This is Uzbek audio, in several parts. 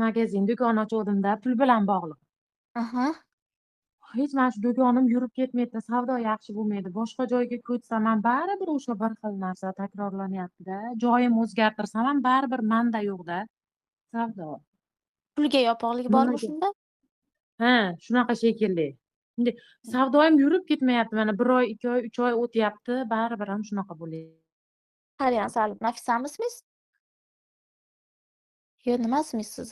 magazin, do'kon ochuvdim-da, pul bilan bog'liq. Aha. Hech mana shu do'konim yurib ketmayapti, savdo yaxshi bo'lmaydi. Boshqa joyga ko'chsam ham baribir o'sha bir xil narsa takrorlanyapti-da. Joyim o'zgartirsam ham baribir manda yo'q-da savdo. Pulga yopiqlik bormi Nimaga? shunda? Ha, shunaqa shekilli. Endi savdoyim yurib ketmayapti. Mana 1 oy, 2 oy, 3 oy o'tyapti, baribir ham shunaqa bo'lyapti. Qarang, sal Nafisamisizmi? Yo, nimasimiz siz?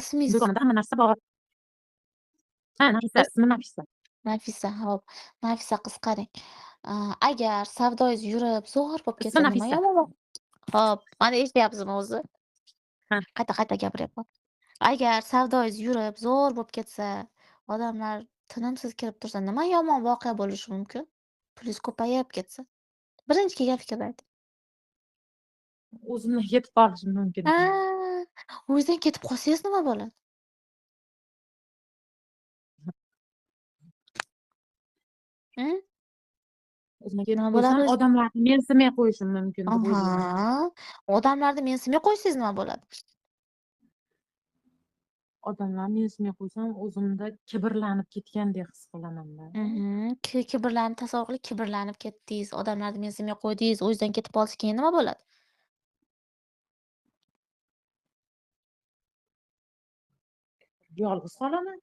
Ismingiz? Do'konida hamma narsa bor. Ha, Nafisa, ismim Nafisa. Nafisa, hop. Nafisa qiz qarang. Agar savdoyingiz yurib, zo'r bo'lib Ismi ketsa nima Nafisa. yomon bor? Hop, mana eshityapsizmi o'zi? Ha, Qayta-qayta gapiryapman. Agar savdoyingiz yurib, zo'r bo'lib ketsa, odamlar tinimsiz kirib tursa, nima yomon voqea bo'lishi mumkin? Pulingiz ko'payib ketsa. Birinchi kelgan fikrni ayting. o'zimdan ketib qolishim mumkin. Ha, o'zingizdan ketib qolsangiz nima bo'ladi? Hm? O'zimdan ketib Nima qo'ysam, bo'ladi o'zi? odamlarni mensimay qo'yishim mumkin deb o'ylayman. Aha. Odamlarni mensimay qo'ysangiz nima bo'ladi? Odamlar mensimay qo'ysam, o'zimda kibrlanib ketgandek his qilaman-da. Kibrlanib tasavvur qiling, kibrlanib ketdingiz, odamlarni mensimay qo'ydingiz, o'zingizdan ketib qolsa keyin nima bo'ladi? Yolg'iz qolaman.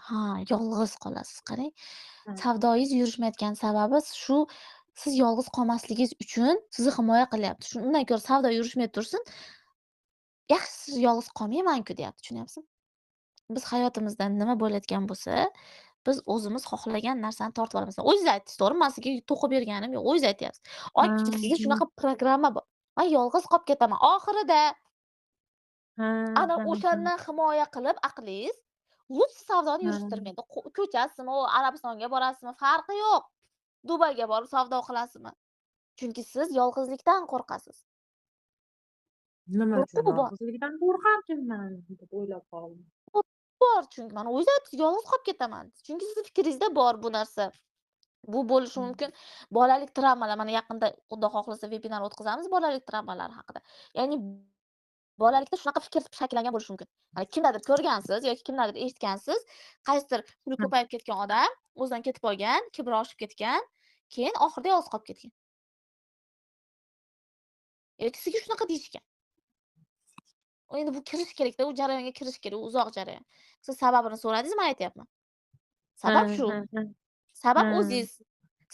Ha, yolg'iz qolasiz. Qarang, Ha, savdoyingiz yurishmayotgan sababi shu, siz yolg'iz qolmasligingiz uchun sizni himoya qilyapti. Undan ko'ra savdo yurishmay tursin, yaxshi siz yolg'iz qolmayman-ku deyapti, tushunyapsizmi? Biz hayotimizda nima bo'layotgan bo'lsa, biz o'zimiz xohlagan narsani tortib olamiz. O'zingiz aytdingiz, to'g'rimi? Men sizga to'qib berganim yo'q, o'zingiz aytyapsiz. ha, Sizga shunaqa programma bor. Men yolg'iz qolib ketaman. Oxirida ha, ana ha, ha, o'shandan himoya qilib aqlingiz lutf savdoni ha. yurishtirmaydi. Ko'chasizmi, Arabistonga borasizmi, farqi yo'q. Dubayga borib savdo qilasizmi? Chunki siz yolg'izlikdan qo'rqasiz. Nima uchun Qo'rquv bor. yolg'izlikdan qo'rqarkanman deb o'ylab qoldim. Bor chunki mana o'zingiz aytdingiz, yolg'iz qolib ketaman. Chunki sizni fikringizda bor bu narsa. Bu bo'lishi Hmm. mumkin. Bolalik travmalar, mana yaqinda Xudo xohlasa webinar o'tkazamiz bolalik travmalari haqida. Ya'ni bolalikda shunaqa fikr shakllangan bo'lishi mumkin. Mana kimlardir ko'rgansiz yoki kimlardir eshitgansiz, qaysidir puli Ha, ko'payib ketgan odam o'zidan ketib qolgan, kibri oshib ketgan, keyin oxirida yolg'iz qolib ketgan. Yoki sizga shunaqa deyishgan. Endi bu kirish kerakda, u jarayonga kirish kerak, u uzoq jarayon. Siz sababini so'radingiz, men aytyapman. ha, Sabab shu. ha, ha, Sabab ha. o'zingiz.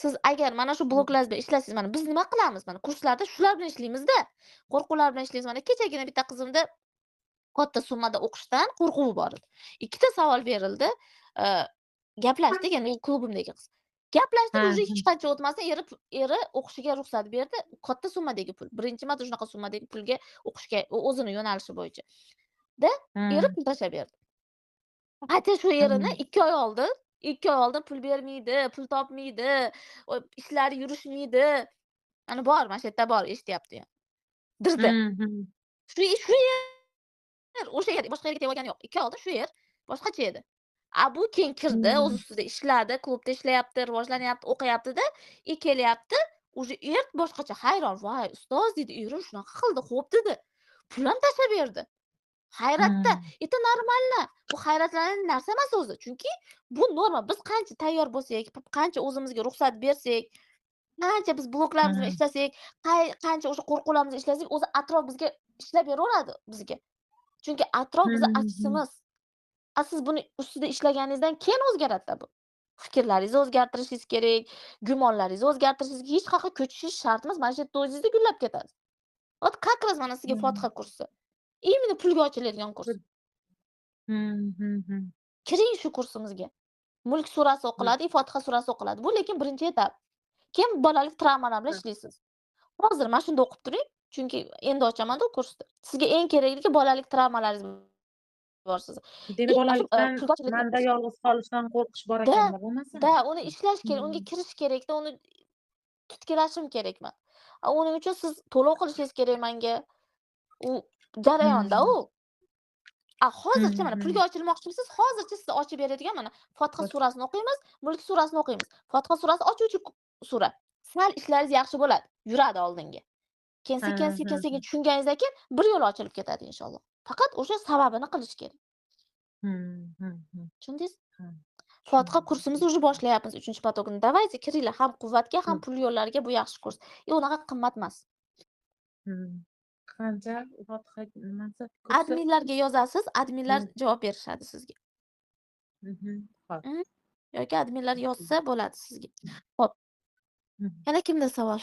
Siz agar mana shu bloklarda ishlasangiz, mana biz nima qilamiz? Mana kurslarda shular bilan ishlaymiz-da. Qo'rquvlar bilan ishlaymiz. Mana kechagina bitta qizimda katta summada o'qishdan qo'rquvi bor edi. Ikkita savol berildi. Eee, gaplashdik, ya'ni klubimdagi qiz. Gaplashdik, Ha, uje hech qancha o'tmasdan eri o'qishiga ruxsat berdi. Katta summadagi pul. Birinchi marta shunaqa summadagi pulga o'qishga o'zini yo'nalishi bo'yicha. Da eri ha, pul tashlab berdi. Qayta shu ha, erini 2 oy oldin pul bermaydi, pul topmaydi, ishlari yurishmaydi. Mana bor, mana shu yerda bor, eshityapti ham. Dirda. hmm. Shu o'sha yer, boshqa yerga teg'olgani yo'q. 2 oy oldin shu yer boshqacha edi. Bu keyin kirdi, o'z Hmm. ustida ishladi, klubda ishlayapti, rivojlanyapti, o'qiyapti-da, kelyapti, uje er boshqacha hayron. "Voy, ustoz" dedi, "erim shunaqa qildi, xo'p" dedi. Pul ham tashlab berdi. Hayratda. Hmm. Это нормально. Bu hayratlanarli narsa emas o'zi. Chunki bu norma. Biz qancha tayyor bo'lsak, qancha o'zimizga ruxsat bersak, qancha biz bloklarimiz bilan Hmm. ishlasak, qancha o'sha qo'rquvlarimiz bilan ishlasak, o'zi atrof bizga ishlab beraveradi bizga. Chunki atrof bizni Hmm. aksimiz. Siz buni ustida ishlaganingizdan keyin o'zgaradi-da bu. Fikrlaringizni o'zgartirishingiz kerak, gumonlaringizni o'zgartirishingiz, hech qayerga ko'chishingiz shart emas. Mana shu yerda o'zingizda gullab ketadi. Вот как раз mana sizga Hmm. fotiha kursi. Именно pulga ochiladigan kurs. Hmm. Hmm. Kiring shu kursimizga. Mulk surasi o'qiladi, Fotiha surasi o'qiladi. Bu lekin birinchi etap. Keyin bolalik travmalar bilan ishlaysiz. Hozir mana shunda o'qib turing, chunki endi ochaman-da u kursni. Sizga eng kerakligi bolalik travmalaringiz bor sizni. Demak, Mana shu bolalikdan pulga ochiladigan manda kurs. yolg'iz qolishdan qo'rqish bor Da, ekanda bo'lmasa? uni ishlash kerak, unga Hmm. kirish kerakda, uni titkilashim kerakman. Uning uchun siz to'lov qilishingiz kerak menga. U jarayonda Hmm. u. Hozircha mana Hmm. pulga ochilmoqchimisiz? Hozircha sizga ochib beradigan mana Fotiha surasini o'qiymiz, Mulk surasini o'qiymiz. Fotiha surasi ochuvchi sura. Sal ishlaringiz yaxshi bo'ladi, yuradi oldinga. Keyin Ha, sekin-sekin, ha, sekin ha. tushunganingizdan keyin bir yo'l ochilib ketadi inshaalloh. Faqat o'sha sababini qilish kerak. Tushundingiz? Ha, Fotiha tushundim. kursimizni уже boshlayapmiz 3-potokni. Давайте kiringlar ham quvvatga, ham pul yo'llariga bu yaxshi kurs. Unaqa qimmat emas. Qancha fotiha nimasi kursi? Adminlarga yozasiz, adminlar Mh, javob berishadi sizga. Xo'p. Mhm. Yoki adminlar yozsa bo'ladi sizga. Xo'p, Mh. yana kimda savol?